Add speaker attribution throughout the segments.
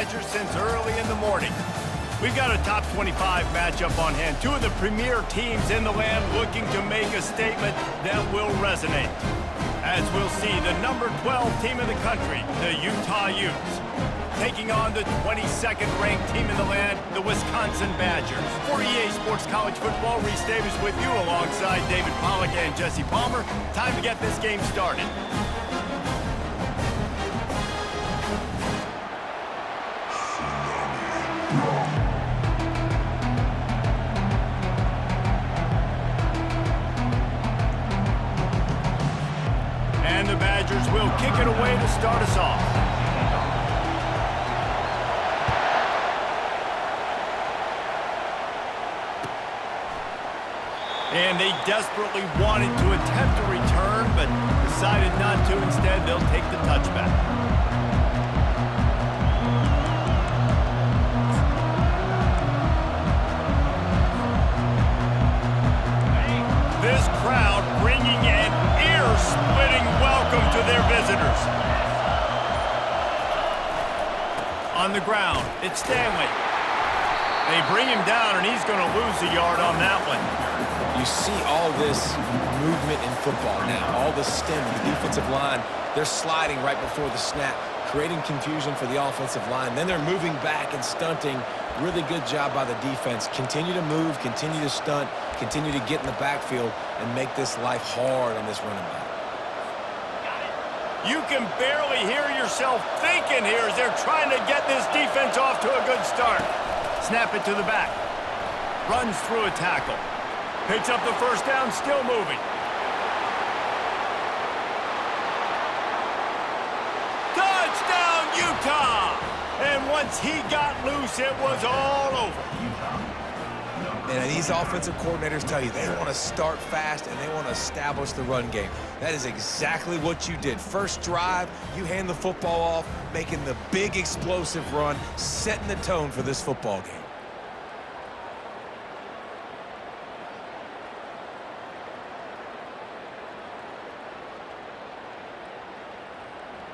Speaker 1: Badgers since early in the morning. We've got a top 25 matchup on hand. Two of the premier teams in the land looking to make a statement that will resonate. As we'll see, the number 12 team in the country, the Utah Utes, taking on the 22nd ranked team in the land, the Wisconsin Badgers. For EA Sports College Football, Reese Davis with you alongside David Pollack and Jesse Palmer. Time to get this game started. And the Badgers will kick it away to start us off. And they desperately wanted to attempt a return, but decided not to. Instead, they'll take the touchback. This crowd bringing an ear-splitting welcome to their visitors. On the ground, it's Stanley. They bring him down, and he's going to lose a yard on that one.
Speaker 2: You see all this movement in football now, all the stem, the defensive line, they're sliding right before the snap, creating confusion for the offensive line. Then they're moving back and stunting. Really good job by the defense. Continue to move, continue to stunt, continue to get in the backfield and make this life hard on this running back.
Speaker 1: You can barely hear yourself thinking here as they're trying to get this defense off to a good start. Snap it to the back. Runs through a tackle. Picks up the first down, still moving. Touchdown, Utah! And once he got loose, it was all over.
Speaker 2: And these offensive coordinators tell you they want to start fast and they want to establish the run game. That is exactly what you did. First drive, you hand the football off, making the big explosive run, setting the tone for this football game.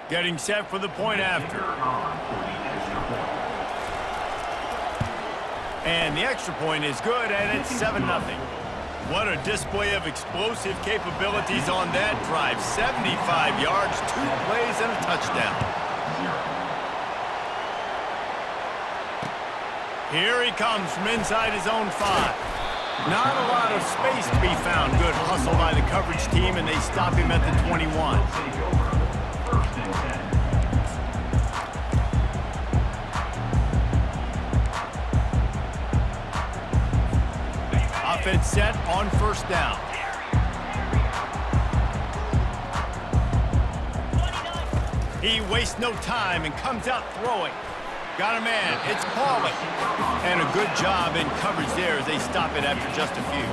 Speaker 1: Getting set for the point after. And the extra point is good, and it's 7-0. What a display of explosive capabilities on that drive. 75 yards, 2 plays, and a touchdown. Here he comes from inside his own 5. Not a lot of space to be found. Good hustle by the coverage team, and they stop him at the 21. Offense set on first down. He wastes no time and comes out throwing. Got a man. It's Pauly. And a good job in coverage there as they stop it after just a few.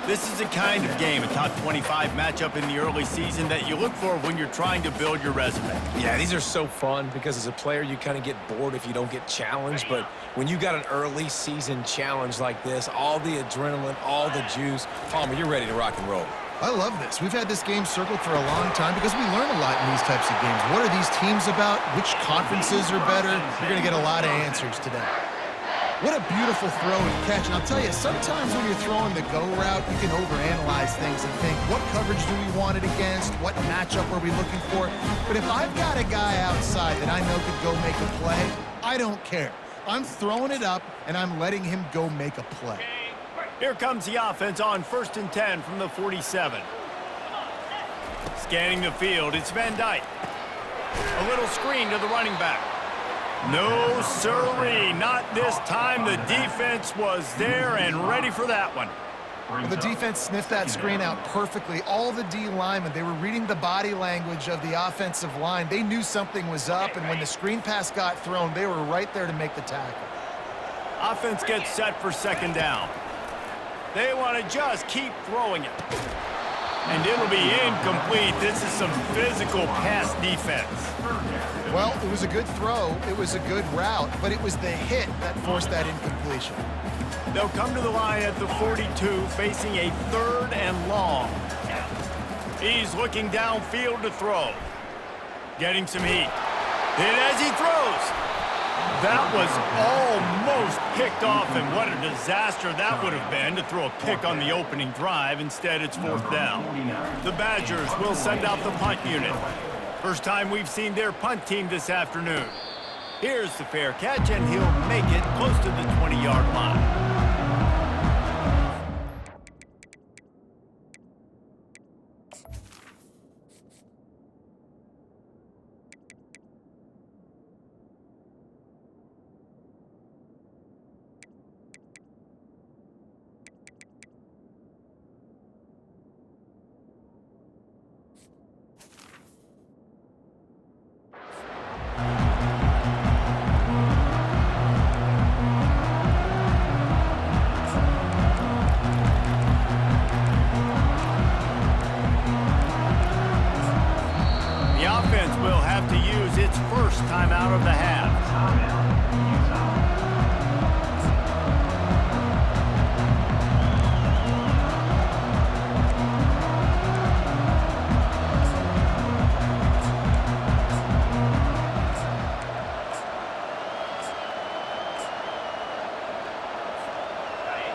Speaker 1: This is the kind of game, a top 25 matchup in the early season, that you look for when you're trying to build your resume.
Speaker 2: Yeah, these are so fun because as a player, you kind of get bored if you don't get challenged. But when you got an early season challenge like this, all the adrenaline, all the juice, Palmer, you're ready to rock and roll.
Speaker 3: I love this. We've had this game circled for a long time because we learn a lot in these types of games. What are these teams about? Which conferences are better? You're going to get a lot of answers today. What a beautiful throw and catch. And I'll tell you, sometimes when you're throwing the go route, you can overanalyze things and think, what coverage do we want it against? What matchup are we looking for? But if I've got a guy outside that I know could go make a play, I don't care. I'm throwing it up, and I'm letting him go make a play.
Speaker 1: Here comes the offense on 1st and 10 from the 47. Scanning the field, it's Van Dyke. A little screen to the running back. No, sirree, not this time. The defense was there and ready for that one.
Speaker 3: Well, the defense sniffed that screen out perfectly. All the D linemen, they were reading the body language of the offensive line. They knew something was up, and when the screen pass got thrown, they were right there to make the tackle.
Speaker 1: Offense gets set for 2nd down. They want to just keep throwing it. And it'll be incomplete. This is some physical pass defense.
Speaker 3: Well, it was a good throw. It was a good route, but it was the hit that forced that incompletion.
Speaker 1: They'll come to the line at the 42, facing a 3rd and long. He's looking downfield to throw. Getting some heat. Hit as he throws. That was almost picked off, and what a disaster that would have been to throw a pick on the opening drive. Instead, it's 4th down. The Badgers will send out the punt unit. First time we've seen their punt team this afternoon. Here's the fair catch, and he'll make it close to the 20-yard line. Will have to use its first time out of the half.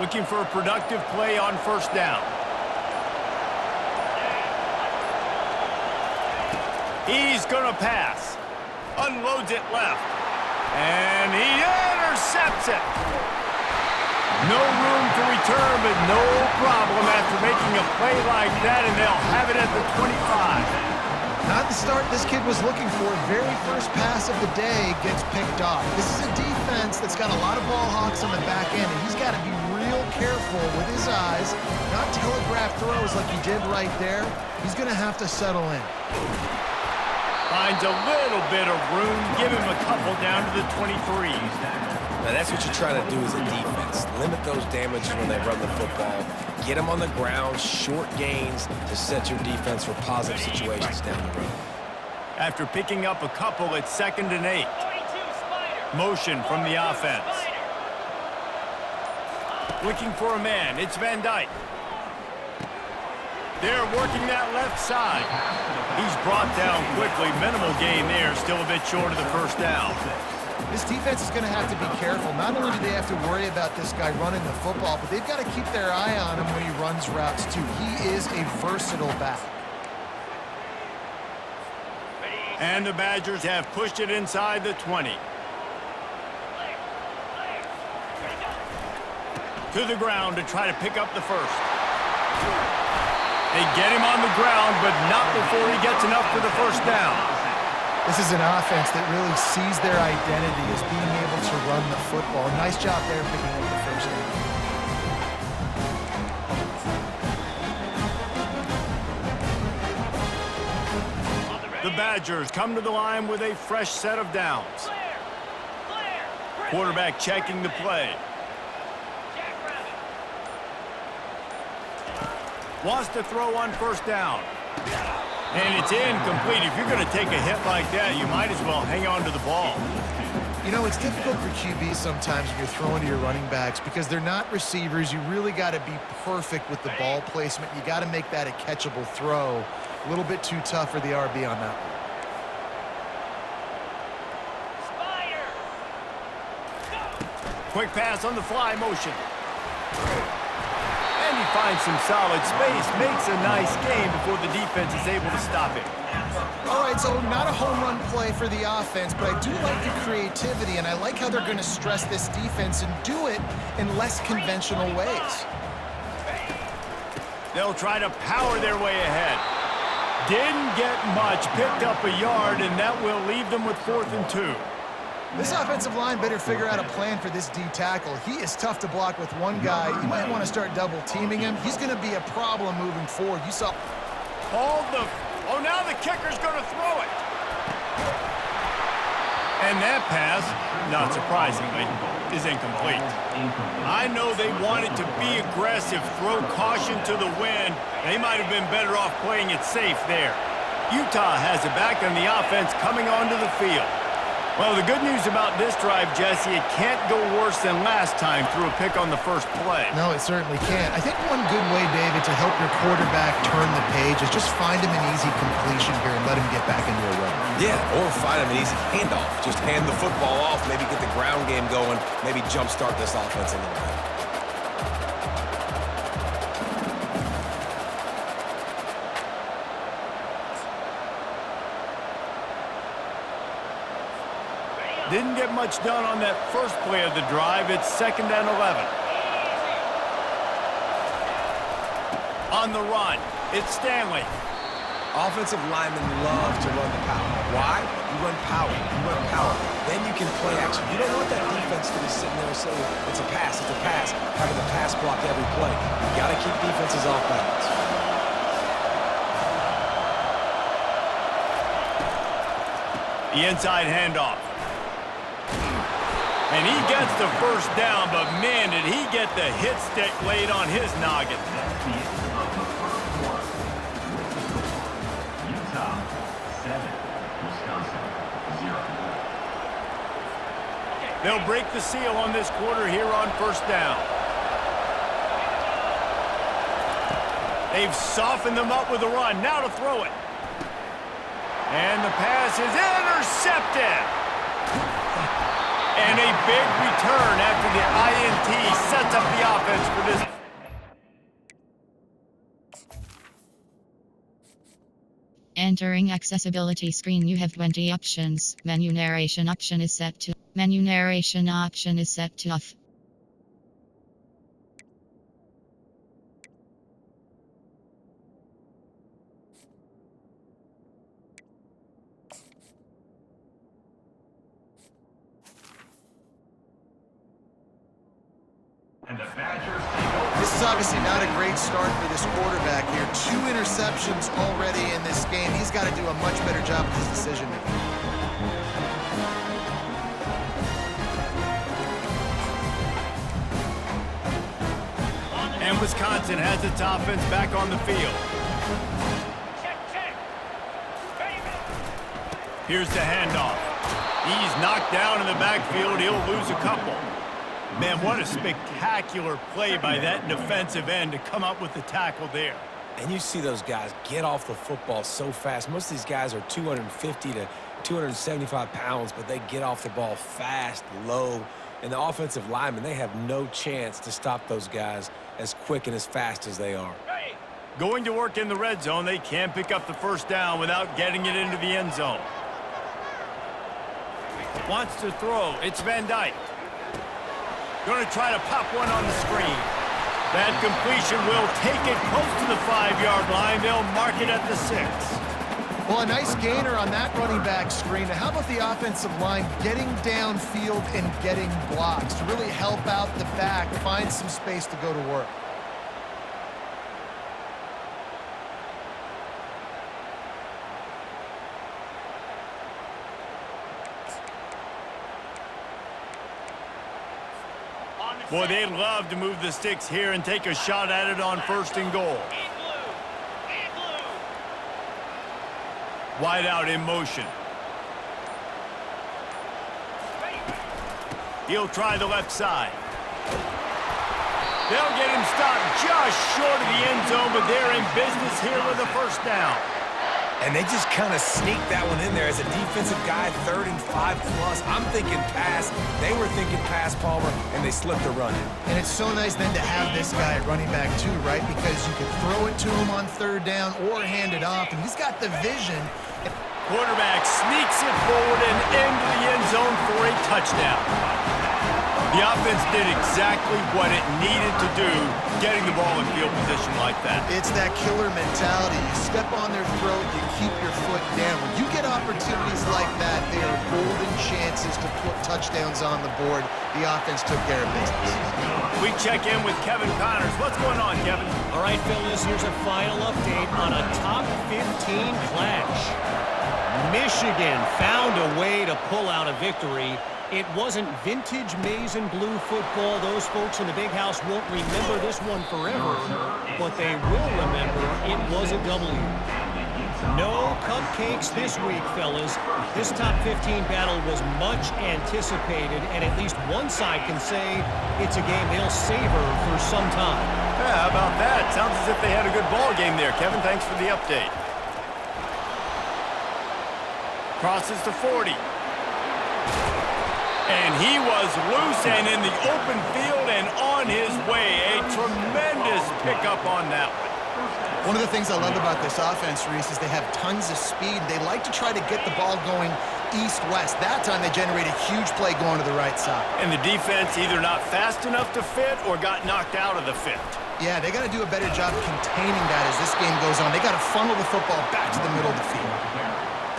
Speaker 1: Looking for a productive play on 1st down. He's going to pass. Unloads it left. And he intercepts it. No room to return, but no problem after making a play like that, and they'll have it at the 25.
Speaker 3: Not the start this kid was looking for. Very first pass of the day gets picked off. This is a defense that's got a lot of ball hawks on the back end, and he's got to be real careful with his eyes, not telegraph throws like he did right there. He's going to have to settle in.
Speaker 1: Finds a little bit of room. Give him a couple down to the 23.
Speaker 2: Now that's what you're trying to do as a defense. Limit those damages when they run the football. Get them on the ground, short gains to set your defense for positive situations down the road.
Speaker 1: After picking up a couple, it's 2nd and 8. Motion from the offense. Looking for a man. It's Van Dyke. They're working that left side. He's brought down quickly. Minimal gain there. Still a bit short of the 1st down.
Speaker 3: This defense is going to have to be careful. Not only do they have to worry about this guy running the football, but they've got to keep their eye on him when he runs routes, too. He is a versatile back.
Speaker 1: And the Badgers have pushed it inside the 20. To the ground to try to pick up the 1st. They get him on the ground, but not before he gets enough for the 1st down.
Speaker 3: This is an offense that really sees their identity as being able to run the football. Nice job there picking up the 1st down.
Speaker 1: The Badgers come to the line with a fresh set of downs. Quarterback checking the play. Wants to throw on 1st down. And it's incomplete. If you're going to take a hit like that, you might as well hang on to the ball.
Speaker 3: You know, it's difficult for QBs sometimes when you're throwing to your running backs because they're not receivers. You really got to be perfect with the ball placement. You got to make that a catchable throw. A little bit too tough for the RB on that one.
Speaker 1: Quick pass on the fly motion. And he finds some solid space, makes a nice gain before the defense is able to stop him.
Speaker 3: All right, so not a home run play for the offense, but I do like the creativity, and I like how they're going to stress this defense and do it in less conventional ways.
Speaker 1: They'll try to power their way ahead. Didn't get much, picked up a yard, and that will leave them with 4th and 2.
Speaker 3: This offensive line better figure out a plan for this D tackle. He is tough to block with one guy. You might want to start double teaming him. He's going to be a problem moving forward. You saw...
Speaker 1: Oh, now the kicker's going to throw it. And that pass, not surprisingly, is incomplete. I know they wanted to be aggressive, throw caution to the wind. They might have been better off playing it safe there. Utah has it back on the offense coming onto the field. Well, the good news about this drive, Jesse, it can't go worse than last time through a pick on the 1st play.
Speaker 3: No, it certainly can't. I think one good way, David, to help your quarterback turn the page is just find him an easy completion here and let him get back into a run.
Speaker 2: Yeah, or find him an easy handoff. Just hand the football off, maybe get the game going, maybe jumpstart this offense a little bit.
Speaker 1: Didn't get much done on that first play of the drive. It's 2nd and 11. On the run, it's Stanley.
Speaker 2: Offensive linemen love to run the power. Why? You run power. You run power. Then you can play action. You don't want that defense to be sitting there saying, it's a pass, having the pass block every play. You got to keep defenses off balance.
Speaker 1: The inside handoff. And he gets the first down, but man, did he get the hit stick laid on his noggin.
Speaker 4: Utah 7, Wisconsin 0.
Speaker 1: They'll break the seal on this quarter here on 1st down. They've softened them up with a run. Now to throw it. And the pass is intercepted. And a big return after the INT sets up the offense for this.
Speaker 5: Entering accessibility screen, you have 20 options. Menu narration option is set to off.
Speaker 4: And the Badgers take over.
Speaker 3: This is obviously not a great start for this quarterback here. 2 interceptions already in this game. He's got to do a much better job with his decision making.
Speaker 1: And Wisconsin has its offense back on the field. Here's the handoff. He's knocked down in the backfield. He'll lose a couple. Man, what a spectacular play by that defensive end to come up with the tackle there.
Speaker 2: And you see those guys get off the football so fast. Most of these guys are 250 to 275 pounds, but they get off the ball fast, low. And the offensive linemen, they have no chance to stop those guys as quick and as fast as they are.
Speaker 1: Going to work in the red zone, they can't pick up the first down without getting it into the end zone. Wants to throw. It's Van Dyke. Going to try to pop one on the screen. That completion will take it close to the 5-yard line. They'll mark it at the 6.
Speaker 3: Well, a nice gainer on that running back screen. Now, how about the offensive line getting downfield and getting blocks to really help out the back, find some space to go to work?
Speaker 1: Boy, they'd love to move the sticks here and take a shot at it on 1st and goal. Wide out in motion. He'll try the left side. They'll get him stopped just short of the end zone, but they're in business here with a first down.
Speaker 2: And they just kind of sneaked that one in there as a defensive guy, 3rd and 5 plus. I'm thinking pass. They were thinking pass, Palmer, and they slipped the run in.
Speaker 3: And it's so nice then to have this guy at running back too, right? Because you can throw it to him on 3rd down or hand it off, and he's got the vision.
Speaker 1: Quarterback sneaks it forward and into the end zone for a touchdown. The offense did exactly what it needed to do, getting the ball in field position like that.
Speaker 3: It's that killer mentality. You step on their throat, you keep your foot down. When you get opportunities like that, they are golden chances to put touchdowns on the board. The offense took care of business.
Speaker 1: We check in with Kevin Connors. What's going on, Kevin?
Speaker 6: All right, fellas, here's a final update on a top 15 clash. Michigan found a way to pull out a victory. It wasn't vintage maize and blue football. Those folks in the big house won't remember this one forever, but they will remember it was a W. No cupcakes this week, fellas. This top 15 battle was much anticipated, and at least one side can say it's a game they'll savor for some time.
Speaker 1: Yeah, how about that? Sounds as if they had a good ball game there, Kevin. Thanks for the update. Crosses to 40. And he was loose and in the open field and on his way. A tremendous pickup on that one.
Speaker 3: One of the things I love about this offense, Reese, is they have tons of speed. They like to try to get the ball going east-west. That time they generated a huge play going to the right side.
Speaker 1: And the defense either not fast enough to fit or got knocked out of the fit.
Speaker 3: Yeah, they got to do a better job containing that as this game goes on. They got to funnel the football back to the middle of the field.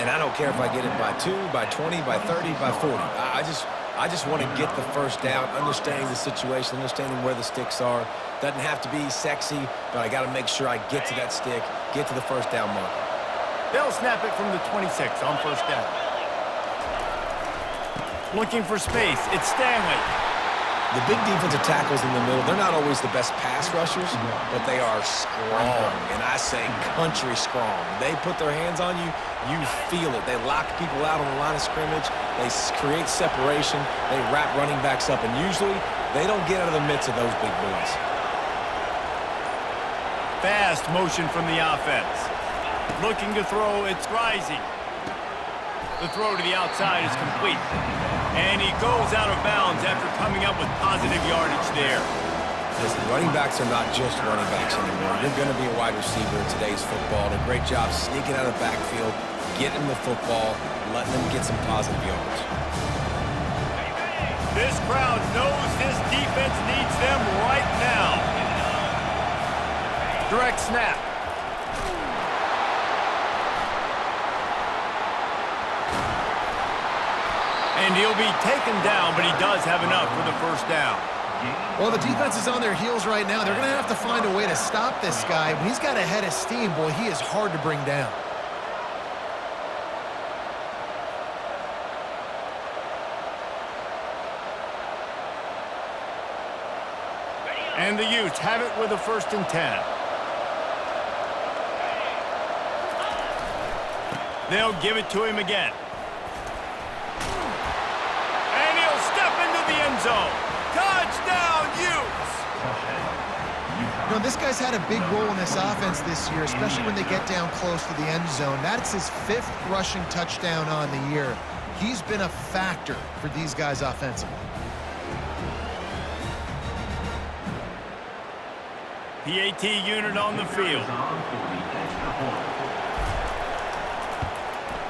Speaker 2: And I don't care if I get it by 2, by 20, by 30, by 40. I just want to get the first down, understanding the situation, understanding where the sticks are. Doesn't have to be sexy, but I got to make sure I get to that stick, get to the first down marker.
Speaker 1: They'll snap it from the 26 on first down. Looking for space. It's Stanley.
Speaker 2: The big defensive tackles in the middle, they're not always the best pass rushers, but they are strong, and I say country strong. They put their hands on you, you feel it. They lock people out on the line of scrimmage. They create separation. They wrap running backs up, and usually they don't get out of the midst of those big boys.
Speaker 1: Fast motion from the offense. Looking to throw, it's Rising. The throw to the outside is complete. And he goes out of bounds after coming up with positive yardage there.
Speaker 2: Listen, running backs are not just running backs anymore. You're going to be a wide receiver in today's football. And a great job sneaking out of the backfield, getting the football, letting them get some positive yards.
Speaker 1: This crowd knows this defense needs them right now. Direct snap. And he'll be taken down, but he does have enough for the first down.
Speaker 3: Well, the defense is on their heels right now. They're going to have to find a way to stop this guy. When he's got a head of steam, boy, he is hard to bring down.
Speaker 1: And the Utes have it with a 1st and 10. They'll give it to him again. And he'll step into the end zone. Touchdown, Utes!
Speaker 3: You know, this guy's had a big role in this offense this year, especially when they get down close to the end zone. That's his 5th rushing touchdown on the year. He's been a factor for these guys offensively.
Speaker 1: PAT unit on the field.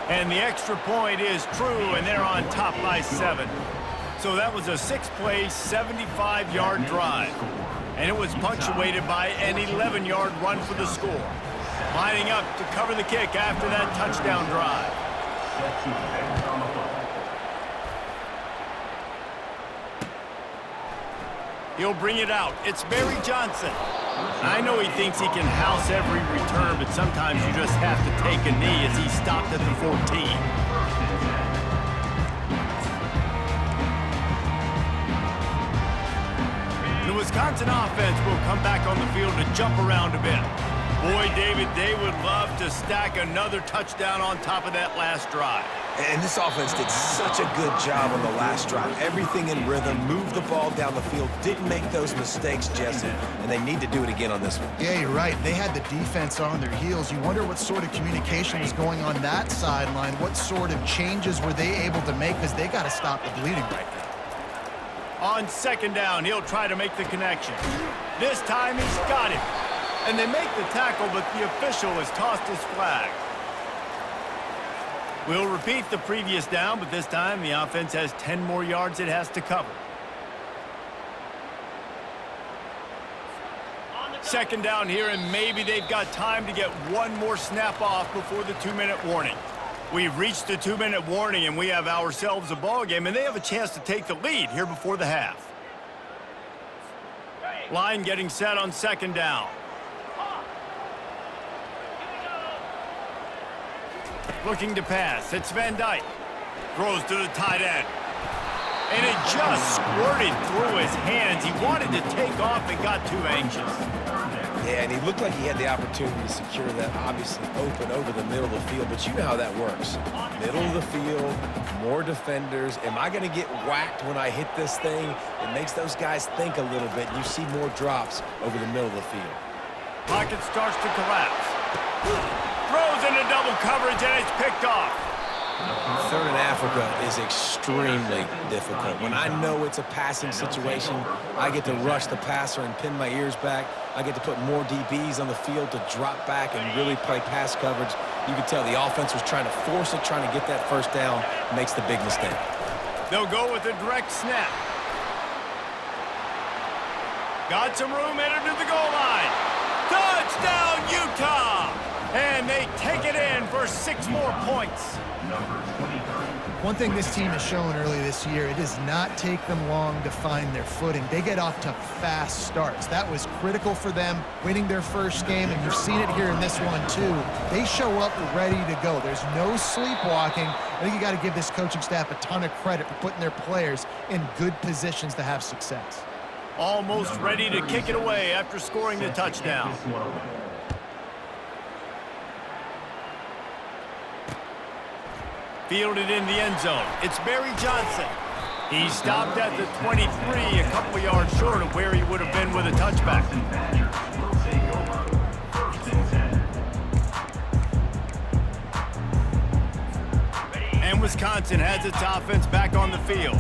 Speaker 1: And the extra point is true, and they're on top by 7. So that was a 6-play, 75-yard drive. And it was punctuated by an 11-yard run for the score. Lining up to cover the kick after that touchdown drive. He'll bring it out. It's Barry Johnson. I know he thinks he can house every return, but sometimes you just have to take a knee as he stopped at the 14. The Wisconsin offense will come back on the field to jump around a bit. Boy, David, they would love to stack another touchdown on top of that last drive.
Speaker 2: And this offense did such a good job on the last drive. Everything in rhythm, moved the ball down the field, didn't make those mistakes, Jesse, and they need to do it again on this one.
Speaker 3: Yeah, you're right. They had the defense on their heels. You wonder what sort of communication was going on that sideline. What sort of changes were they able to make, because they got to stop the bleeding right now.
Speaker 1: On 2nd down, he'll try to make the connection. This time he's got him. And they make the tackle, but the official has tossed his flag. We'll repeat the previous down, but this time the offense has 10 more yards it has to cover. 2nd down here, and maybe they've got time to get one more snap off before the 2-minute warning. We've reached the 2-minute warning, and we have ourselves a ball game, and they have a chance to take the lead here before the half. Line getting set on 2nd down. Looking to pass. It's Van Dyke. Throws to the tight end. And it just squirted through his hands. He wanted to take off and got too anxious.
Speaker 2: Yeah, and he looked like he had the opportunity to secure that, obviously open over the middle of the field, but you know how that works. Middle of the field, more defenders. Am I going to get whacked when I hit this thing? It makes those guys think a little bit. You see more drops over the middle of the field.
Speaker 1: Pocket starts to collapse. Throws into double coverage, and it's picked off.
Speaker 2: Third in Africa is extremely difficult. When I know it's a passing situation, I get to rush the passer and pin my ears back. I get to put more DBs on the field to drop back and really play pass coverage. You can tell the offense was trying to force it, trying to get that first down, makes the big mistake.
Speaker 1: They'll go with a direct snap. Got some room, headed to the goal line. Touchdown, Utah! And they take it in for 6 more points.
Speaker 3: One thing this team has shown early this year, it does not take them long to find their footing. They get off to fast starts. That was critical for them, winning their first game, and you've seen it here in this one too. They show up ready to go. There's no sleepwalking. I think you got to give this coaching staff a ton of credit for putting their players in good positions to have success.
Speaker 1: Almost ready to kick it away after scoring the touchdown. Fielded in the end zone. It's Barry Johnson. He stopped at the 23, a couple of yards short of where he would have been with a touchback. And Wisconsin has its offense back on the field.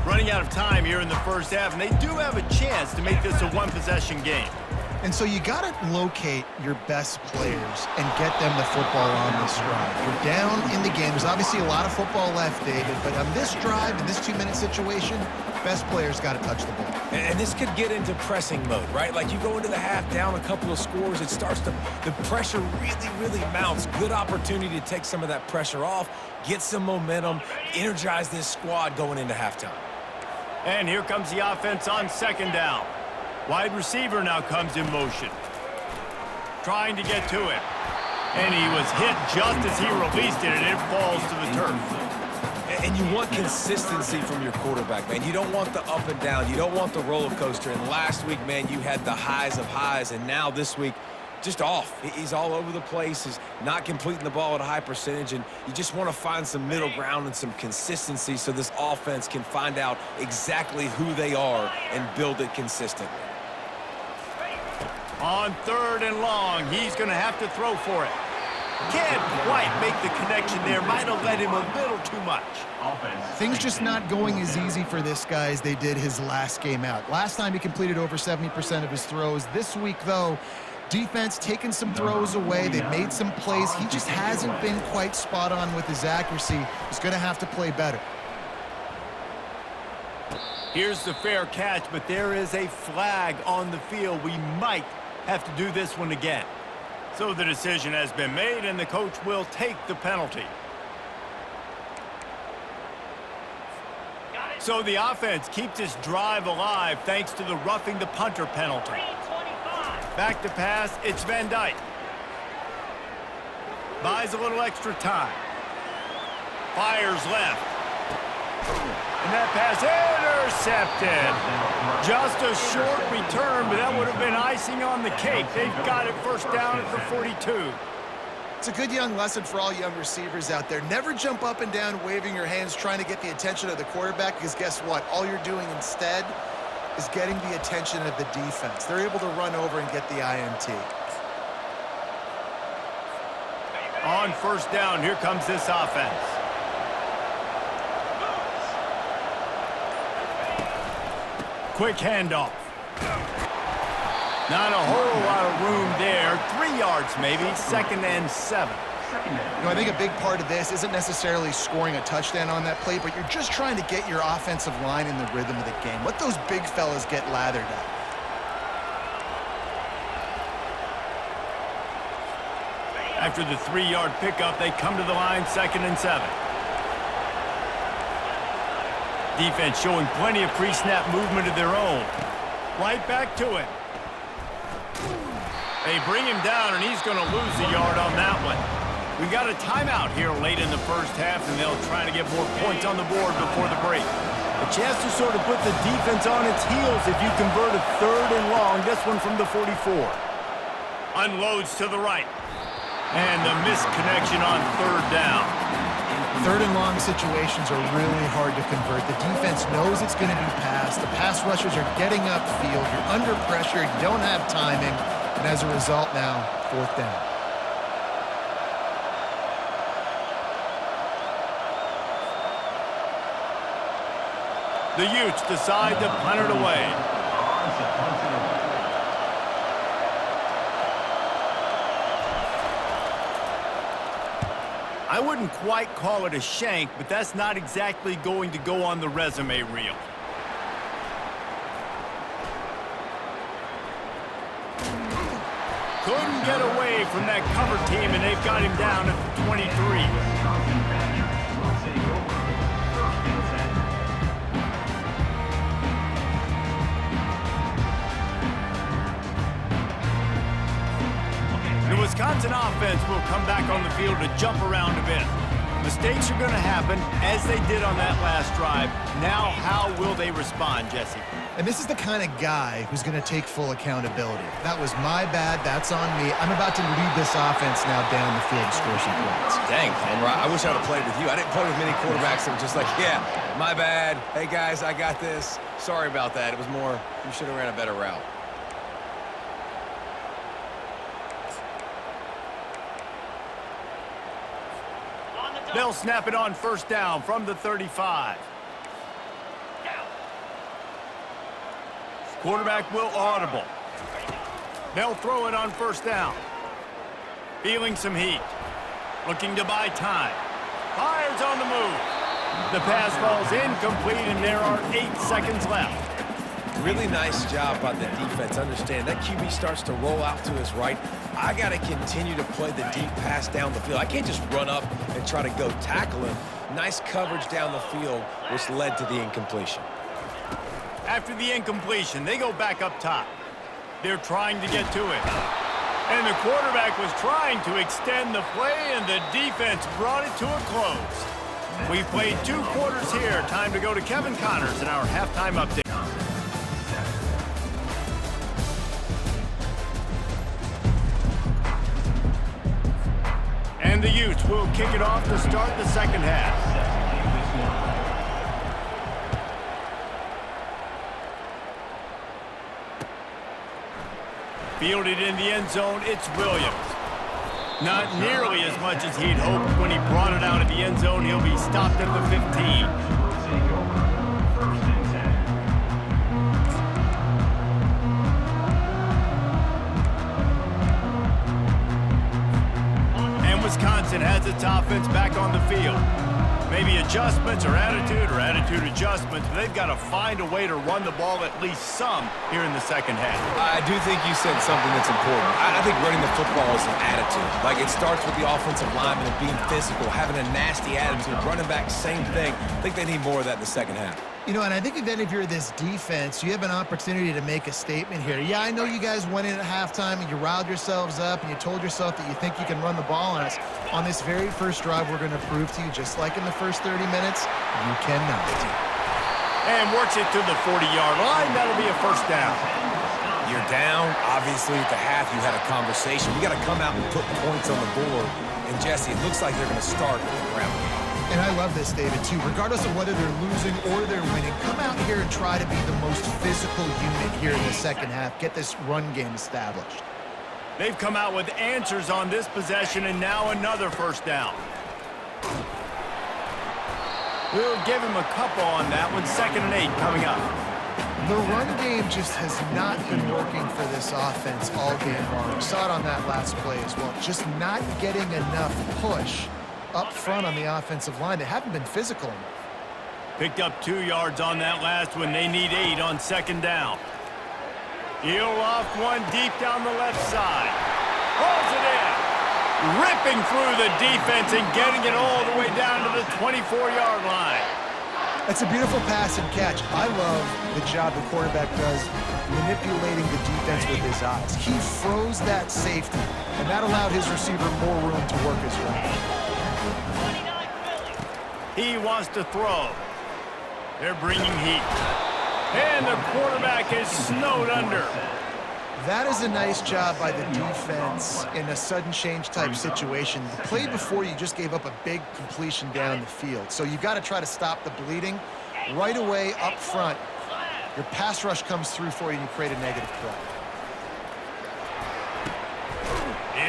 Speaker 1: Running out of time here in the first half, and they do have a chance to make this a one-possession game.
Speaker 3: And so you got to locate your best players and get them the football on this drive. You're down in the game. There's obviously a lot of football left, David, but on this drive, in this 2-minute situation, best players got to touch the ball.
Speaker 2: And this could get into pressing mode, right? Like you go into the half down a couple of scores, it starts to, the pressure really mounts. Good opportunity to take some of that pressure off, get some momentum, energize this squad going into halftime.
Speaker 1: And here comes the offense on second down. Wide receiver now comes in motion. Trying to get to him. And he was hit just as he released it, and it falls to the turf.
Speaker 2: And you want consistency from your quarterback, man. You don't want the up and down. You don't want the roller coaster. And last week, man, you had the highs of highs. And now this week, just off. He's all over the place. He's not completing the ball at a high percentage. And you just want to find some middle ground and some consistency so this offense can find out exactly who they are and build it consistently.
Speaker 1: On 3rd and long, he's going to have to throw for it. Can't quite make the connection there. Might have led him a little too much.
Speaker 3: Things just not going as easy for this guy as they did his last game out. Last time he completed over 70% of his throws. This week, though, defense taking some throws away. They've made some plays. He just hasn't been quite spot on with his accuracy. He's going to have to play better.
Speaker 1: Here's the fair catch, but there is a flag on the field. We might have to do this one again. So the decision has been made, and the coach will take the penalty. So the offense keeps this drive alive thanks to the roughing the punter penalty. Back to pass, it's Van Dyke. Buys a little extra time. Fires left. And that pass intercepted. Just a short return, but that would have been icing on the cake. They've got it first down at the 42.
Speaker 3: It's a good young lesson for all young receivers out there. Never jump up and down waving your hands trying to get the attention of the quarterback, because guess what? All you're doing instead is getting the attention of the defense. They're able to run over and get the INT.
Speaker 1: On first down, here comes this offense. Quick handoff. Not a whole lot of room there. 3 yards maybe, 2nd and 7.
Speaker 3: You know, I think a big part of this isn't necessarily scoring a touchdown on that play, but you're just trying to get your offensive line in the rhythm of the game. Let those big fellas get lathered up.
Speaker 1: After the 3-yard pickup, they come to the line, 2nd and 7. Defense showing plenty of pre-snap movement of their own. Right back to it. They bring him down, and he's going to lose a yard on that one. We got a timeout here late in the first half, and they'll try to get more points on the board before the break. A chance to sort of put the defense on its heels if you convert a 3rd and long. This one from the 44. Unloads to the right. And the missed connection on 3rd down.
Speaker 3: 3rd and long situations are really hard to convert. The defense knows it's going to be passed. The pass rushers are getting upfield. You're under pressure. You don't have timing. And as a result now, 4th down.
Speaker 1: The Utes decide to punt it away. I wouldn't quite call it a shank, but that's not exactly going to go on the resume reel. Couldn't get away from that cover team, and they've got him down at the 23. The Wisconsin offense will come back on the field to jump around a bit. Mistakes are going to happen, as they did on that last drive. Now, how will they respond, Jesse?
Speaker 3: And this is the kind of guy who's going to take full accountability. That was my bad. That's on me. I'm about to lead this offense now down the field to score some points.
Speaker 2: Dang, Palmer, I wish I would have played with you. I didn't play with many quarterbacks that were just like, yeah, my bad. Hey, guys, I got this. Sorry about that. It was more, you should have ran a better route.
Speaker 1: They'll snap it on first down from the 35. Quarterback will audible. They'll throw it on first down. Feeling some heat. Looking to buy time. Fires on the move. The pass falls incomplete, and there are 8 seconds left.
Speaker 2: Really nice job by the defense. Understand, that QB starts to roll out to his right. I got to continue to play the deep pass down the field. I can't just run up and try to go tackle him. Nice coverage down the field, which led to the incompletion.
Speaker 1: After the incompletion, they go back up top. They're trying to get to it. And the quarterback was trying to extend the play, and the defense brought it to a close. We've played 2 quarters here. Time to go to Kevin Connors in our halftime update. And the Utes will kick it off to start the second half. Fielded in the end zone, it's Williams. Not nearly as much as he'd hoped when he brought it out of the end zone. He'll be stopped at the 15. And Wisconsin has its offense back on the field. Maybe adjustments or attitude adjustments. They've got to find a way to run the ball at least some here in the second half.
Speaker 2: I do think you said something that's important. I think running the football is an attitude. Like, it starts with the offensive lineman and being physical, having a nasty attitude. Running back, same thing. I think they need more of that in the second half.
Speaker 3: You know, and I think that if you're this defense, you have an opportunity to make a statement here. Yeah, I know you guys went in at halftime and you riled yourselves up and you told yourself that you think you can run the ball on us. On this very first drive, we're going to prove to you, just like in the first 30 minutes, you cannot.
Speaker 1: And works it to the 40-yard line. That'll be a first down.
Speaker 2: You're down. Obviously, at the half, you had a conversation. We got to come out and put points on the board. And, Jesse, it looks like they're going to start with the ground game.
Speaker 3: And I love this, David, too. Regardless of whether they're losing or they're winning, come out here and try to be the most physical unit here in the second half. Get this run game established.
Speaker 1: They've come out with answers on this possession, and now another first down. We'll give him a couple on that one. 2nd and 8 coming up.
Speaker 3: The run game just has not been working for this offense all game long. We saw it on that last play as well. Just not getting enough push up front on the offensive line. They haven't been physical enough.
Speaker 1: Picked up 2 yards on that last one. They need 8 on 2nd down. He'll off one deep down the left side. Pulls it in. Ripping through the defense and getting it all the way down to the 24-yard line.
Speaker 3: That's a beautiful pass and catch. I love the job the quarterback does manipulating the defense with his eyes. He froze that safety, and that allowed his receiver more room to work his way.
Speaker 1: He wants to throw. They're bringing heat. And the quarterback is snowed under.
Speaker 3: That is a nice job by the defense in a sudden change type situation. The play before, you just gave up a big completion down the field. So you've got to try to stop the bleeding right away up front. Your pass rush comes through for you and you create a negative play.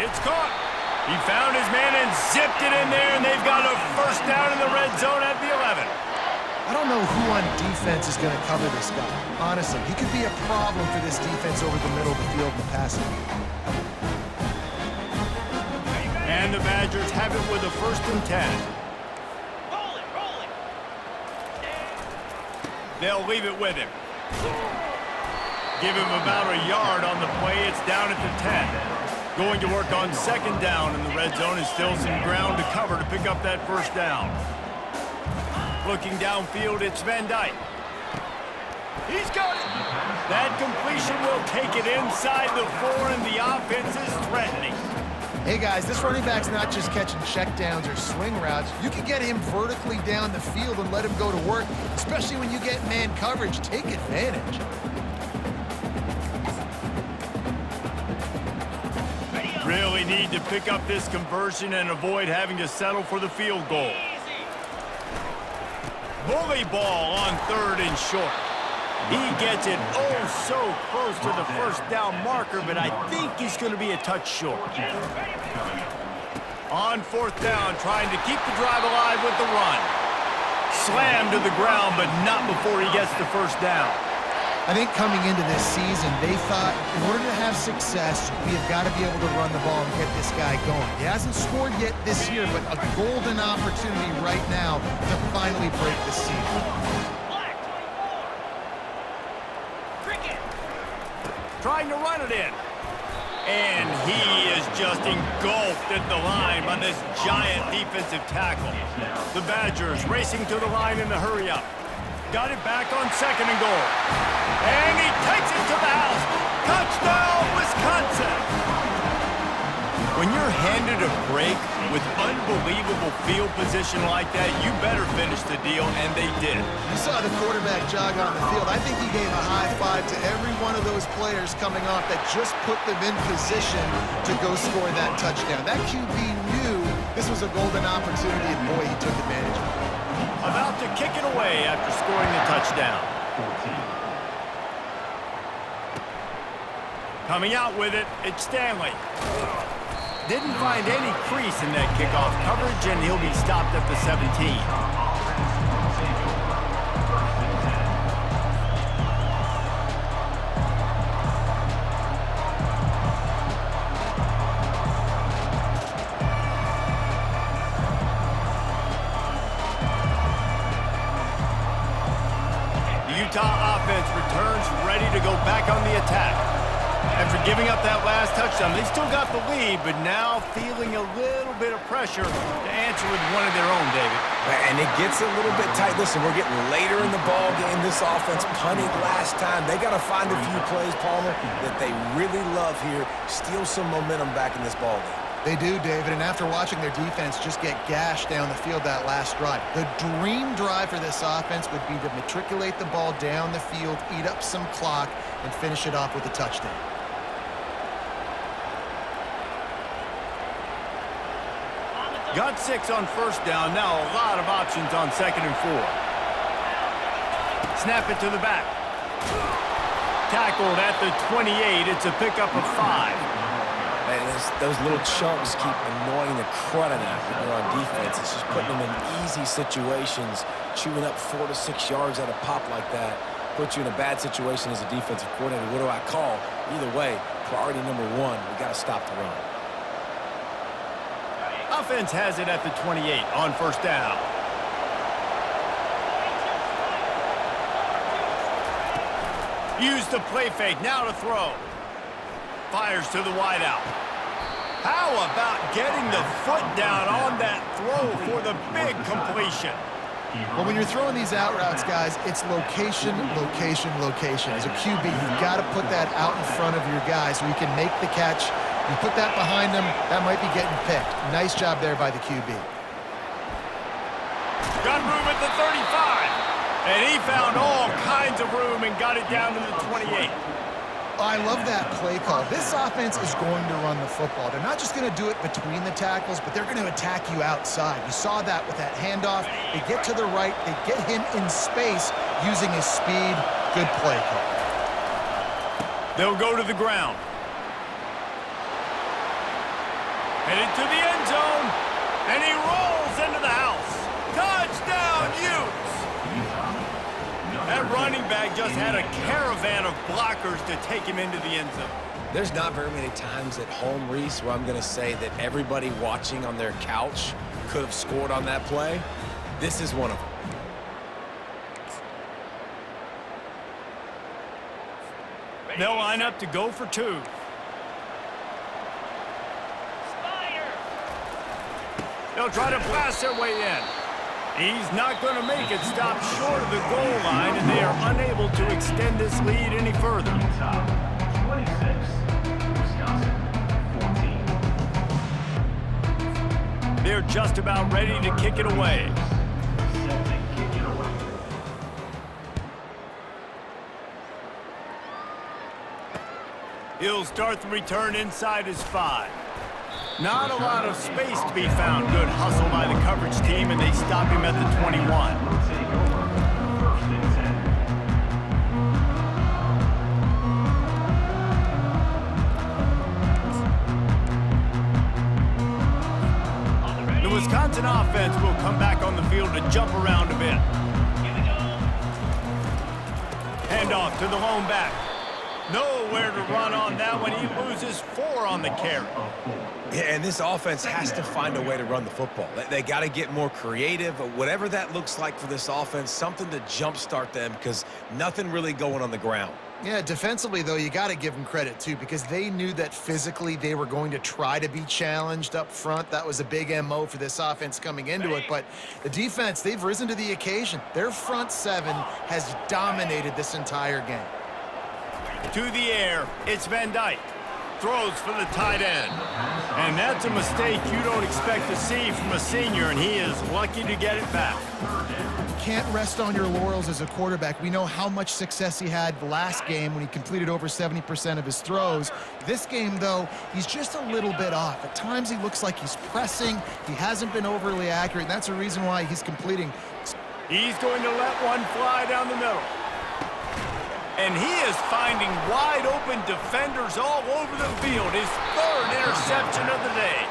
Speaker 1: It's caught. He found his man and zipped it in there, and they've got a first down in the red zone at the 11.
Speaker 3: I don't know who on defense is going to cover this guy. Honestly, he could be a problem for this defense over the middle of the field in the passing game.
Speaker 1: And the Badgers have it with a 1st and 10. They'll leave it with him. Give him about a yard on the play. It's down at the 10. Going to work on 2nd down in the red zone is still some ground to cover to pick up that 1st down. Looking downfield, it's Van Dyke. He's got it. That completion will take it inside the 4, and the offense is threatening.
Speaker 3: Hey guys, this running back's not just catching checkdowns or swing routes. You can get him vertically down the field and let him go to work, especially when you get man coverage. Take advantage.
Speaker 1: Really need to pick up this conversion and avoid having to settle for the field goal. Bully ball on 3rd and short. He gets it oh so close to the 1st down marker, but I think he's going to be a touch short. On 4th down, trying to keep the drive alive with the run. Slammed to the ground, but not before he gets the 1st down.
Speaker 3: I think coming into this season, they thought in order to have success, we have got to be able to run the ball and get this guy going. He hasn't scored yet this year, but a golden opportunity right now to finally break the seal.
Speaker 1: Trying to run it in. And he is just engulfed at the line by this giant defensive tackle. The Badgers racing to the line in the hurry-up. Got it back on 2nd and goal. And he takes it to the house. Touchdown, Wisconsin! When you're handed a break with unbelievable field position like that, you better finish the deal, and they did.
Speaker 3: You saw the quarterback jog on the field. I think he gave a high five to every one of those players coming off that just put them in position to go score that touchdown. That QB knew this was a golden opportunity, and boy, he took advantage of it.
Speaker 1: About to kick it away after scoring the touchdown. Coming out with it, it's Stanley. Didn't find any crease in that kickoff coverage, and he'll be stopped at the 17. The Utah offense returns ready to go back on the attack. After giving up that last touchdown, they still got the lead, but now feeling a little bit of pressure to answer with one of their own, David.
Speaker 2: And it gets a little bit tight. Listen, we're getting later in the ball game. This offense punted last time. They got to find a few plays, Palmer, that they really love here. Steal some momentum back in this ball game.
Speaker 3: They do, David, and after watching their defense just get gashed down the field that last drive, the dream drive for this offense would be to matriculate the ball down the field, eat up some clock, and finish it off with a touchdown.
Speaker 1: Got 6 on 1st down. Now a lot of options on 2nd and 4. Snap it to the back. Tackled at the 28. It's a pickup of 5.
Speaker 2: And those little chunks keep annoying the crud out when you're on defense. It's just putting them in easy situations, chewing up 4 to 6 yards at a pop like that. Puts you in a bad situation as a defensive coordinator. What do I call? Either way, priority number 1, we got to stop the run.
Speaker 1: Offense has it at the 28 on 1st down. Use the play fake, now to throw. Fires to the wideout. How about getting the foot down on that throw for the big completion?
Speaker 3: Well, when you're throwing these out routes, guys, it's location, location, location. As a QB, you've got to put that out in front of your guy so you can make the catch. You put that behind them, that might be getting picked. Nice job there by the QB.
Speaker 1: Got room at the 35. And he found all kinds of room and got it down to the 28.
Speaker 3: I love that play call. This offense is going to run the football. They're not just going to do it between the tackles, but they're going to attack you outside. You saw that with that handoff. They get to the right. They get him in space using his speed. Good play call.
Speaker 1: They'll go to the ground. Headed to the end zone. And he rolls into the house. Touchdown, Utes! That running back just had a caravan of blockers to take him into the end zone.
Speaker 2: There's not very many times at home, Reese, where I'm going to say that everybody watching on their couch could have scored on that play. This is one of them.
Speaker 1: They'll line up to go for two. They'll try to blast their way in. He's not going to make it. Stop short of the goal line, and they are unable to extend this lead any further.
Speaker 4: 26, Wisconsin 14.
Speaker 1: They're just about ready to kick it away.
Speaker 4: Set to kick it away.
Speaker 1: He'll start the return inside his 5. Not a lot of space to be found. Good hustle by the coverage team, and they stop him at the 21.
Speaker 4: We'll take over. First and 10.
Speaker 1: The Wisconsin offense will come back on the field to jump around a bit. Hand off to the lone back. Nowhere to run on that one. He loses 4 on the carry.
Speaker 2: Yeah, and this offense has to find a way to run the football. They got to get more creative, whatever that looks like for this offense, something to jumpstart them because nothing really going on the ground.
Speaker 3: Yeah, defensively, though, you got to give them credit, too, because they knew that physically they were going to try to be challenged up front. That was a big MO for this offense coming into it. But the defense, they've risen to the occasion. Their front 7 has dominated this entire game.
Speaker 1: To the air, it's Van Dyke. Throws for the tight end. And that's a mistake you don't expect to see from a senior, and he is lucky to get it back.
Speaker 3: You can't rest on your laurels as a quarterback. We know how much success he had last game when he completed over 70% of his throws. This game, though, he's just a little bit off. At times he looks like he's pressing. He hasn't been overly accurate, and that's a reason why he's completing.
Speaker 1: He's going to let one fly down the middle. And he is finding wide open defenders all over the field. His 3rd interception of the day.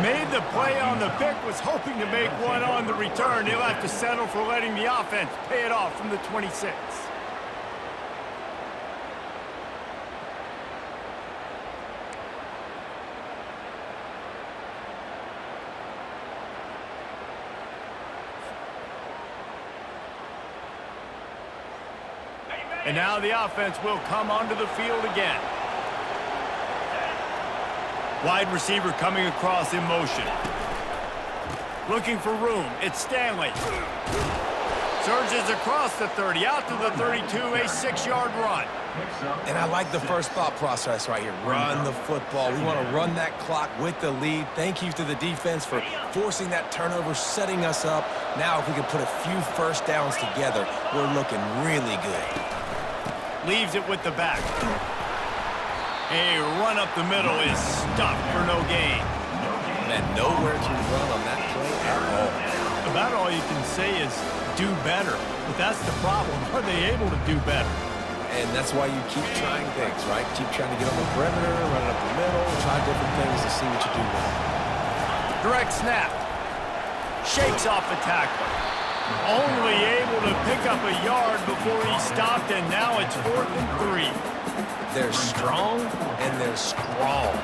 Speaker 1: Made the play on the pick, was hoping to make one on the return. He'll have to settle for letting the offense pay it off from the 26. And now the offense will come onto the field again. Wide receiver coming across in motion. Looking for room. It's Stanley. Surges across the 30, out to the 32, a 6-yard run.
Speaker 2: And I like the first thought process right here. Run the football. We want to run that clock with the lead. Thank you to the defense for forcing that turnover, setting us up. Now if we can put a few first downs together, we're looking really good.
Speaker 1: Leaves it with the back. A run up the middle is stuffed for no gain.
Speaker 2: And nowhere to run on that play at all.
Speaker 1: About all you can say is do better. But that's the problem. Are they able to do better?
Speaker 2: And that's why you keep trying things, right? Keep trying to get on the perimeter, run it up the middle, try different things to see what you do well.
Speaker 1: Direct snap. Shakes off the tackler. Only able to pick up a yard before he stopped, and now it's 4th and 3.
Speaker 2: They're strong, and they're strong.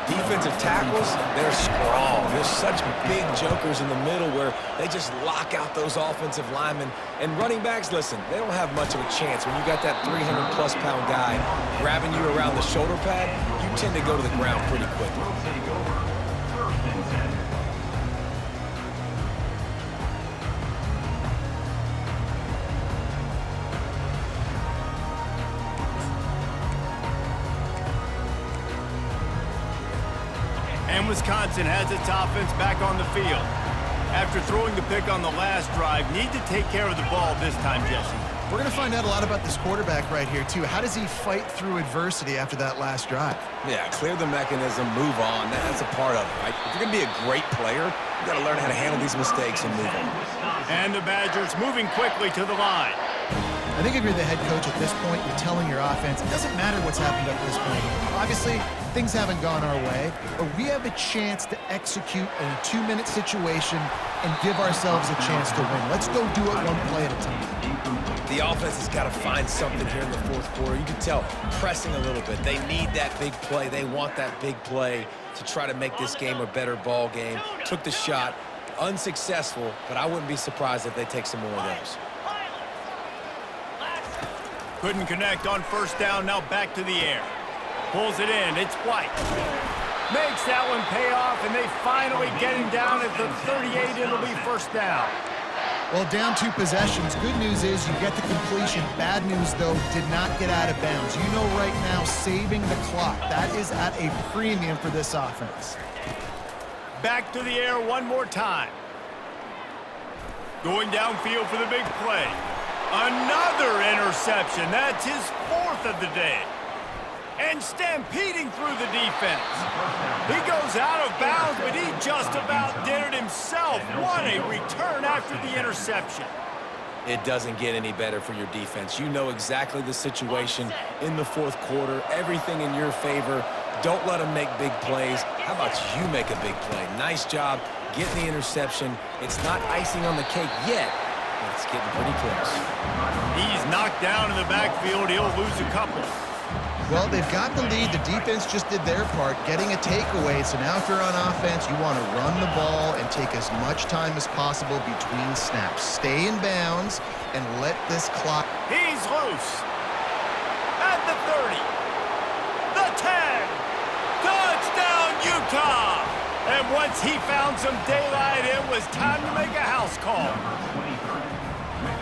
Speaker 2: Defensive tackles, they're strong. There's such big jokers in the middle where they just lock out those offensive linemen. And running backs, listen, they don't have much of a chance. When you got that 300-plus pound guy grabbing you around the shoulder pad, you tend to go to the ground pretty quickly.
Speaker 4: We'll take over. First and 10.
Speaker 1: And Wisconsin has its offense back on the field. After throwing the pick on the last drive, need to take care of the ball this time, Jesse.
Speaker 3: We're going to find out a lot about this quarterback right here, too. How does he fight through adversity after that last drive?
Speaker 2: Yeah, clear the mechanism, move on. That's a part of it, right? If you're going to be a great player, you got to learn how to handle these mistakes and move on.
Speaker 1: And the Badgers moving quickly to the line.
Speaker 3: I think if you're the head coach at this point, you're telling your offense, it doesn't matter what's happened up to this point. Obviously, things haven't gone our way, but we have a chance to execute in a 2-minute situation and give ourselves a chance to win. Let's go do it one play at a time.
Speaker 2: The offense has got to find something here in the fourth quarter. You can tell pressing a little bit. They need that big play. They want that big play to try to make this game a better ball game. Took the shot, unsuccessful, but I wouldn't be surprised if they take some more of those.
Speaker 1: Couldn't connect on first down, now back to the air. Pulls it in, it's White. Makes that one pay off, and they finally get him down at the 38. It'll be first down.
Speaker 3: Well, down 2 possessions. Good news is you get the completion. Bad news, though, did not get out of bounds. You know right now, saving the clock, that is at a premium for this offense.
Speaker 1: Back to the air one more time. Going downfield for the big play. Another interception. That's his 4th of the day. And stampeding through the defense. He goes out of bounds, but he just about did it himself. What a return after the interception.
Speaker 2: It doesn't get any better for your defense. You know exactly the situation in the fourth quarter. Everything in your favor. Don't let them make big plays. How about you make a big play? Nice job getting the interception. It's not icing on the cake yet, but it's getting pretty close.
Speaker 1: He's knocked down in the backfield. He'll lose a couple.
Speaker 3: Well, they've got the lead. The defense just did their part, getting a takeaway. So now if you're on offense, you want to run the ball and take as much time as possible between snaps. Stay in bounds and let this clock.
Speaker 1: He's loose. At the 30. The 10. Touchdown, Utah. And once he found some daylight, it was time to make a house call.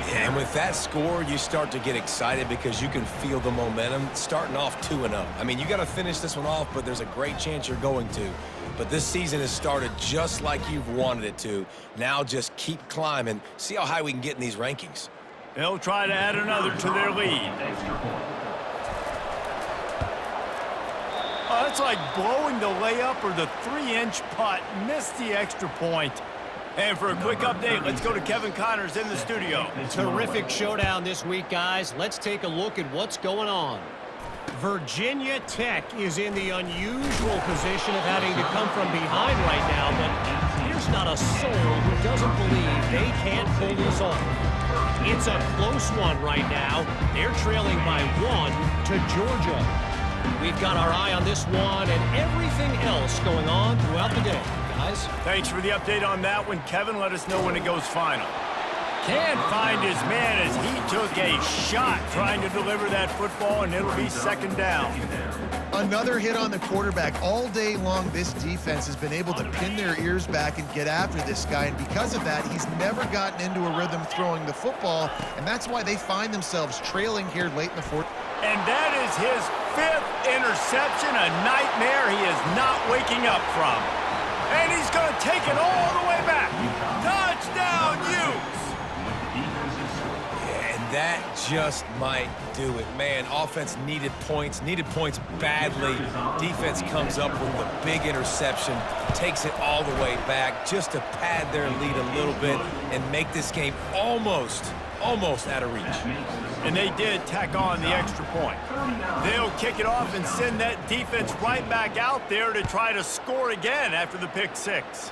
Speaker 2: Yeah, and with that score, you start to get excited because you can feel the momentum starting off 2-0. I mean, you got to finish this one off, but there's a great chance you're going to. But this season has started just like you've wanted it to. Now just keep climbing. See how high we can get in these rankings.
Speaker 1: They'll try to add another to their lead. Oh, that's like blowing the layup or the 3-inch putt. Missed the extra point. And for a quick update, let's go to Kevin Connors in the studio.
Speaker 6: Terrific showdown this week, guys. Let's take a look at what's going on. Virginia Tech is in the unusual position of having to come from behind right now, but there's not a soul who doesn't believe they can't pull this off. It's a close one right now. They're trailing by 1 to Georgia. We've got our eye on this one and everything else going on throughout the day. Guys.
Speaker 1: Thanks for the update on that one, Kevin. Let us know when it goes final. Can't find his man as he took a shot trying to deliver that football, and it'll be second down.
Speaker 3: Another hit on the quarterback. All day long, this defense has been able to pin their ears back and get after this guy, and because of that, he's never gotten into a rhythm throwing the football, and that's why they find themselves trailing here late in the fourth.
Speaker 1: And that is his 5th interception, a nightmare he is not waking up from. And he's going to take it all the way back. Touchdown, Utes!
Speaker 2: Yeah, and that just might do it. Man, offense needed points badly. Defense comes up with the big interception, takes it all the way back just to pad their lead a little bit and make this game almost out of reach.
Speaker 1: And they did tack on the extra point. They'll kick it off and send that defense right back out there to try to score again after the pick 6.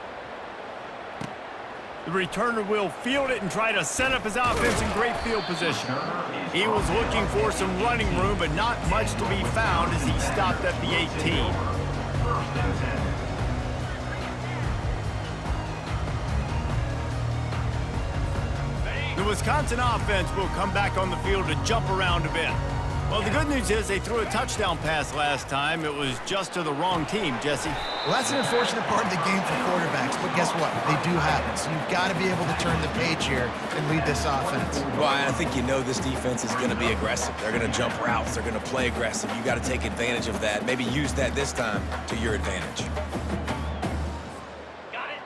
Speaker 1: The returner will field it and try to set up his offense in great field position. He was looking for some running room, but not much to be found as he stopped at the 18. The Wisconsin offense will come back on the field to jump around a bit. Well, the good news is they threw a touchdown pass last time. It was just to the wrong team, Jesse.
Speaker 3: Well, that's an unfortunate part of the game for quarterbacks, but guess what? They do happen. So you've got to be able to turn the page here and lead this offense.
Speaker 2: Well, I think you know this defense is going to be aggressive. They're going to jump routes. They're going to play aggressive. You got to take advantage of that. Maybe use that this time to your advantage.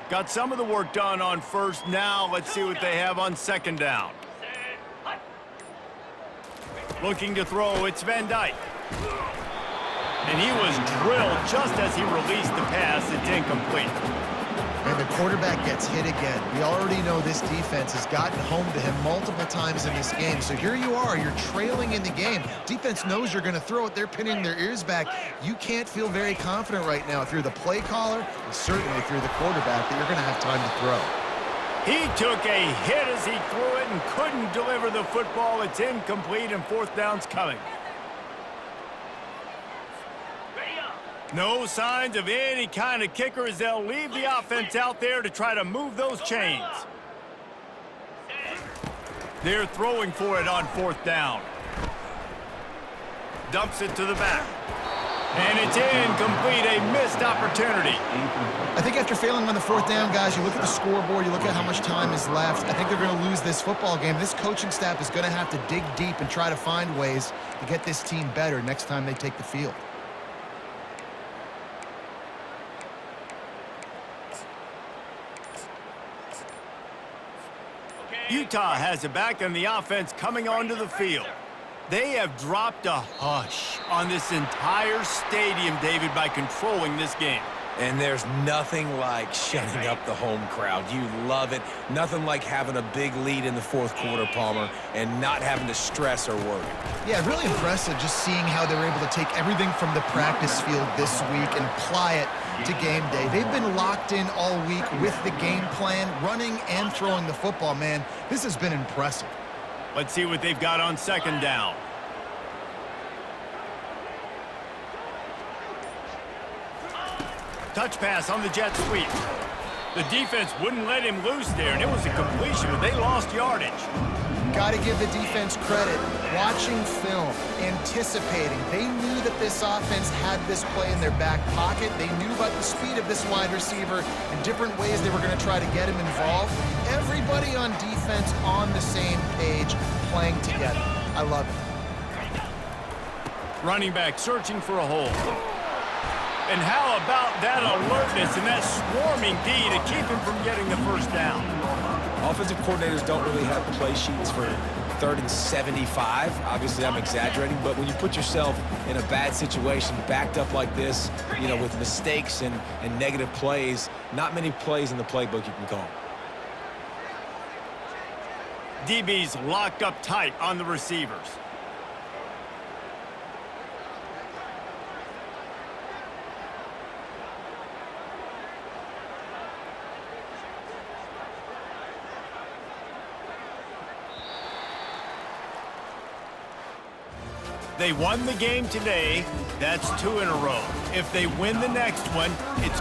Speaker 1: Got some of the work done on first. Now let's see what they have on second down. Looking to throw, it's Van Dyke. And he was drilled just as he released the pass. It's incomplete.
Speaker 3: And the quarterback gets hit again. We already know this defense has gotten home to him multiple times in this game. So here you are, you're trailing in the game. Defense knows you're going to throw it. They're pinning their ears back. You can't feel very confident right now if you're the play caller, and certainly if you're the quarterback, that you're going to have time to throw.
Speaker 1: He took a hit as he threw it and couldn't deliver the football. It's incomplete and fourth down's coming. No signs of any kind of kicker as they'll leave the offense out there to try to move those chains. They're throwing for it on fourth down. Dumps it to the back. And it's incomplete, a missed opportunity.
Speaker 3: I think after failing on the fourth down, guys, you look at the scoreboard, you look at how much time is left. I think they're going to lose this football game. This coaching staff is going to have to dig deep and try to find ways to get this team better next time they take the field.
Speaker 1: Utah has it back and the offense coming onto the field. They have dropped a hush on this entire stadium, David, by controlling this game.
Speaker 2: And there's nothing like shutting up the home crowd. You love it. Nothing like having a big lead in the fourth quarter, Palmer, and not having to stress or worry.
Speaker 3: Yeah, really impressive just seeing how they're able to take everything from the practice field this week and apply it to game day. They've been locked in all week with the game plan, running and throwing the football, man. This has been impressive.
Speaker 1: Let's see what they've got on second down. Touch pass on the jet sweep. The defense wouldn't let him loose there, and it was a completion, but they lost yardage.
Speaker 3: Got to give the defense credit. Watching film, anticipating. They knew that this offense had this play in their back pocket. They knew about the speed of this wide receiver and different ways they were going to try to get him involved. Everybody on defense on the same page, playing together. I love it.
Speaker 1: Running back searching for a hole. And how about that alertness and that swarming D to keep him from getting the first down?
Speaker 2: Offensive coordinators don't really have play sheets for 3rd and 75. Obviously, I'm exaggerating, but when you put yourself in a bad situation, backed up like this, you know, with mistakes and negative plays, not many plays in the playbook you can call.
Speaker 1: DB's locked up tight on the receivers. They won the game today. That's 2 in a row. If they win the next one, it's